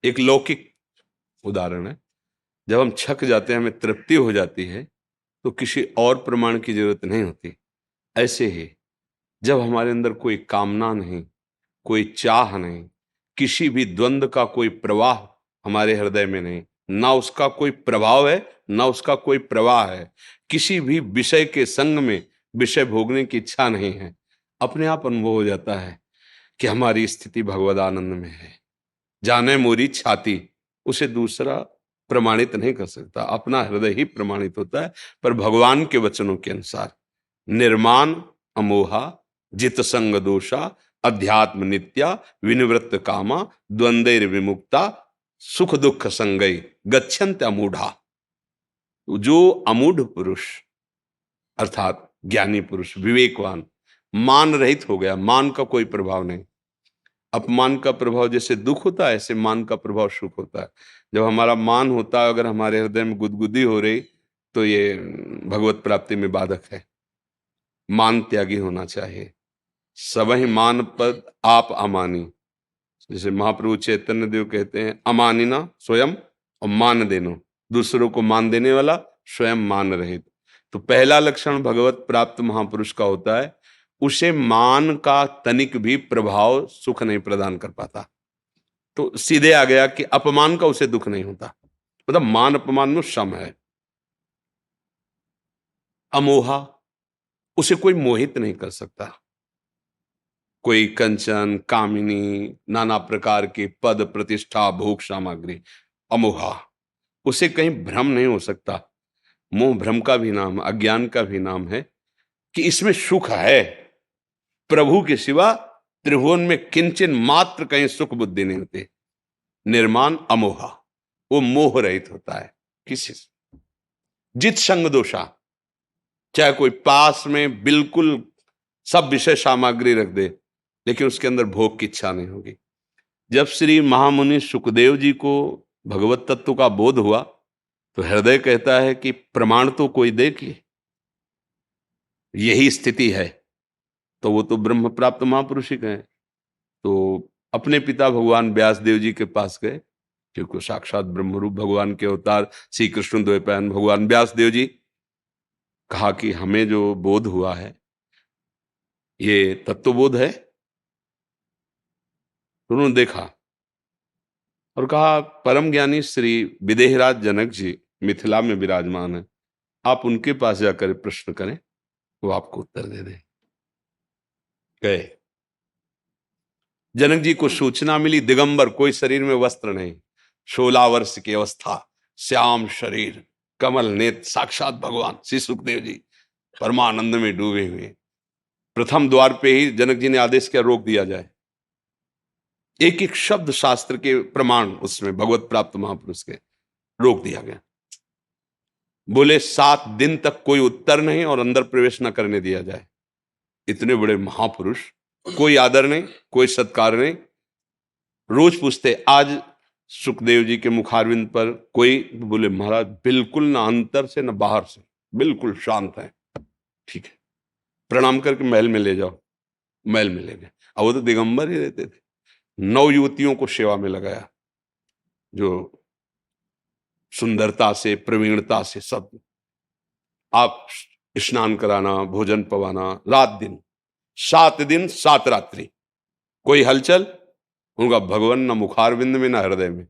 एक लौकिक उदाहरण है। जब हम छक जाते हैं, हमें तृप्ति हो जाती है, तो किसी और प्रमाण की जरूरत नहीं होती। ऐसे ही जब हमारे अंदर कोई कामना नहीं, कोई चाह नहीं, किसी भी द्वंद का कोई प्रवाह हमारे हृदय में नहीं, ना उसका कोई प्रभाव है, ना उसका कोई प्रवाह है, किसी भी विषय के संग में विषय भोगने की इच्छा नहीं है, अपने आप अनुभव हो जाता है कि हमारी स्थिति भगवदानंद में है। जाने मोरी छाती, उसे दूसरा प्रमाणित नहीं कर सकता, अपना हृदय ही प्रमाणित होता है। पर भगवान के वचनों के अनुसार निर्माण अमोहा, जित संग दोषा, अध्यात्म नित्या, विनिवृत्त कामा, द्वंद्वैर विमुक्ता, सुख दुख संगई, गच्छन्त अमूढ़ा। जो अमूढ़ पुरुष अर्थात ज्ञानी पुरुष, विवेकवान, मान रहित हो गया, मान का कोई प्रभाव नहीं। अपमान का प्रभाव जैसे दुख होता है, ऐसे मान का प्रभाव सुख होता है। जब हमारा मान होता है, अगर हमारे हृदय में गुदगुदी हो रही, तो ये भगवत प्राप्ति में बाधक है। मान त्यागी होना चाहिए। सबहि मान पद आप अमानी, जैसे महाप्रभु चैतन्य देव कहते हैं, अमानिना स्वयं और मान देनो, दूसरों को मान देने वाला, स्वयं मान रहित। तो पहला लक्षण भगवत प्राप्त महापुरुष का होता है, उसे मान का तनिक भी प्रभाव सुख नहीं प्रदान कर पाता। तो सीधे आ गया कि अपमान का उसे दुख नहीं होता, मतलब मान अपमान में सम है। अमोहा, उसे कोई मोहित नहीं कर सकता। कोई कंचन, कामिनी, नाना प्रकार के पद, प्रतिष्ठा, भोग सामग्री, अमोहा, उसे कहीं भ्रम नहीं हो सकता। मोह भ्रम का भी नाम, अज्ञान का भी नाम है कि इसमें सुख है। प्रभु के सिवा त्रिभुवन में किंचन मात्र कहीं सुख बुद्धि नहीं होती। निर्माण अमोहा, वो मोह रहित होता है किसी से। जित संग दोषा, चाहे कोई पास में बिल्कुल सब विषय सामग्री रख दे, लेकिन उसके अंदर भोग की इच्छा नहीं होगी। जब श्री महामुनि सुखदेव जी को भगवत तत्व का बोध हुआ, तो हृदय कहता है कि प्रमाण तो कोई देख ले, यही स्थिति है। तो वो तो ब्रह्म प्राप्त महापुरुष ही गए। तो अपने पिता भगवान व्यास देव जी के पास गए, क्योंकि साक्षात ब्रह्मरूप भगवान के अवतार श्री कृष्ण द्वैपायन भगवान व्यास देव जी। कहा कि हमें जो बोध हुआ है, ये तत्वबोध है। उन्होंने देखा और कहा, परम ज्ञानी श्री विदेहराज जनक जी मिथिला में विराजमान है, आप उनके पास जाकर प्रश्न करें, वो आपको उत्तर दे दें। गए। जनक जी को सूचना मिली, दिगंबर, कोई शरीर में वस्त्र नहीं, 16 वर्ष की अवस्था, श्याम शरीर, कमल नेत्र, साक्षात भगवान श्री सुखदेव जी परमानंद में डूबे हुए। प्रथम द्वार पे ही जनक जी ने आदेश किया, रोक दिया जाए। एक एक शब्द शास्त्र के प्रमाण उसमें भगवत प्राप्त महापुरुष के, रोक दिया गया। बोले 7 दिन तक कोई उत्तर नहीं और अंदर प्रवेश न करने दिया जाए। इतने बड़े महापुरुष, कोई आदर नहीं, कोई सत्कार नहीं। रोज पूछते, आज सुखदेव जी के मुखारविंद पर कोई, बोले महाराज बिल्कुल ना अंदर से ना बाहर से, बिल्कुल शांत है। ठीक है, प्रणाम करके महल में ले जाओ। महल में ले गए। अब वो तो दिगंबर ही रहते थे। 9 युवतियों को सेवा में लगाया, जो सुंदरता से, प्रवीणता से, सब आप स्नान कराना, भोजन पवाना, रात दिन, 7 दिन 7 रात्रि, कोई हलचल उनका भगवान न मुखारविंद में न हृदय में।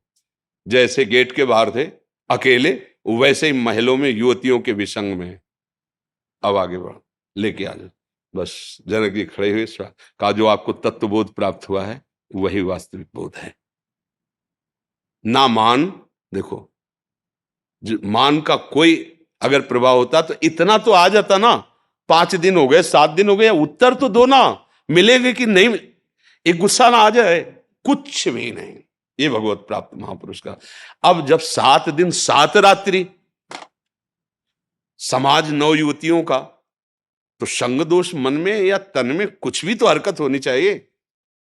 जैसे गेट के बाहर थे अकेले, वैसे ही महलों में युवतियों के विसंग में। अब आगे बढ़, लेके आ जाओ। बस जनक जी खड़े हुए, कहा जो आपको तत्वबोध प्राप्त हुआ है वही वास्तविक बोध है। ना मान, देखो मान का कोई अगर प्रभाव होता तो इतना तो आ जाता ना। 5 दिन हो गए, 7 दिन हो गए, उत्तर तो दो ना, मिलेंगे कि नहीं, एक गुस्सा ना आ जाए, कुछ भी नहीं। ये भगवत प्राप्त महापुरुष का। अब जब 7 दिन 7 रात्रि, समाज 9 युवतियों का, तो संग दोष मन में या तन में कुछ भी तो हरकत होनी चाहिए।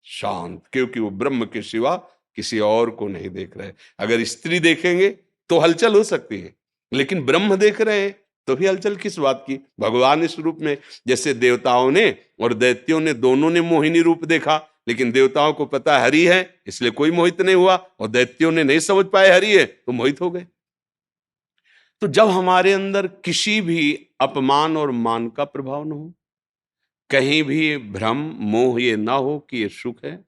शांत, क्योंकि वो ब्रह्म के सिवा किसी और को नहीं देख रहे। अगर स्त्री देखेंगे तो हलचल हो सकती है, लेकिन ब्रह्म देख रहे हैं तो भी हलचल किस बात की। भगवान इस रूप में, जैसे देवताओं ने और दैत्यों ने दोनों ने मोहिनी रूप देखा, लेकिन देवताओं को पता है हरि है, इसलिए कोई मोहित नहीं हुआ, और दैत्यों ने नहीं समझ पाए हरि है तो मोहित हो गए। तो जब हमारे अंदर किसी भी अपमान और मान का प्रभाव न हो, कहीं भी भ्रम मोह ये ना हो कि ये सुख है,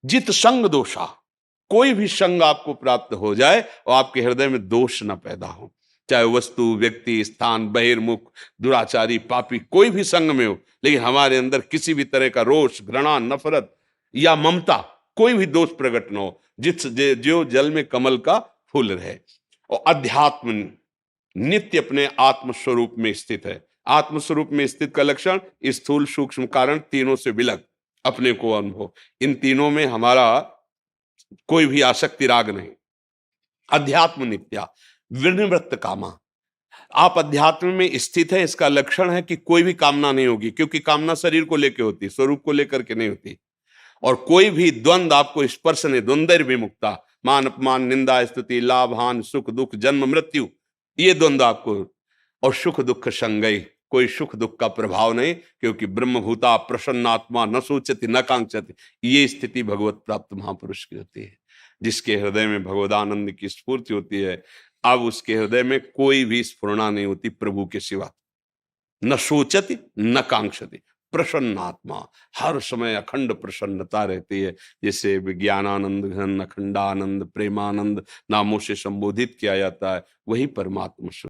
जित संग दोषा, कोई भी संग आपको प्राप्त हो जाए और आपके हृदय में दोष ना पैदा हो, चाहे वस्तु, व्यक्ति, स्थान, बहिर्मुख, दुराचारी, पापी, कोई भी संग में हो, लेकिन हमारे अंदर किसी भी तरह का रोष, घृणा, नफरत या ममता, कोई भी दोष प्रकट न हो, जो जल में कमल का फूल रहे। और अध्यात्म नित्य अपने आत्म स्वरूप में स्थित है। आत्म स्वरूप में स्थित का लक्षण स्थूल, सूक्ष्म, कारण, तीनों से विलग अपने को अनुभव। इन तीनों में हमारा कोई भी आसक्ति राग नहीं। अध्यात्म नित्या विनिवृत्त कामा, आप अध्यात्म में स्थित है, इसका लक्षण है कि कोई भी कामना नहीं होगी, क्योंकि कामना शरीर को लेकर होती है, स्वरूप को लेकर के नहीं होती। और कोई भी द्वंद आपको स्पर्श नहीं, द्वंद्व विमुक्ता, मान अपमान, निंदा स्तुति, लाभ हानि, सुख दुख, जन्म मृत्यु, ये द्वंद्व आपको। और सुख दुख संगई, कोई सुख दुख का प्रभाव नहीं, क्योंकि ब्रह्मभूता प्रसन्नात्मा न सोचती न कांक्षति, ये स्थिति भगवत प्राप्त महापुरुष की होती है। जिसके हृदय में भगवदानंद की स्फूर्ति होती है, अब उसके हृदय में कोई भी स्फुरणा नहीं होती प्रभु के सिवा। न सोचति न कांक्षति, प्रसन्नात्मा, हर समय अखंड प्रसन्नता रहती है, जिसे विज्ञानानंद घन, अखंडानंद, प्रेमानंद नामों से संबोधित किया जाता है, वही परमात्मा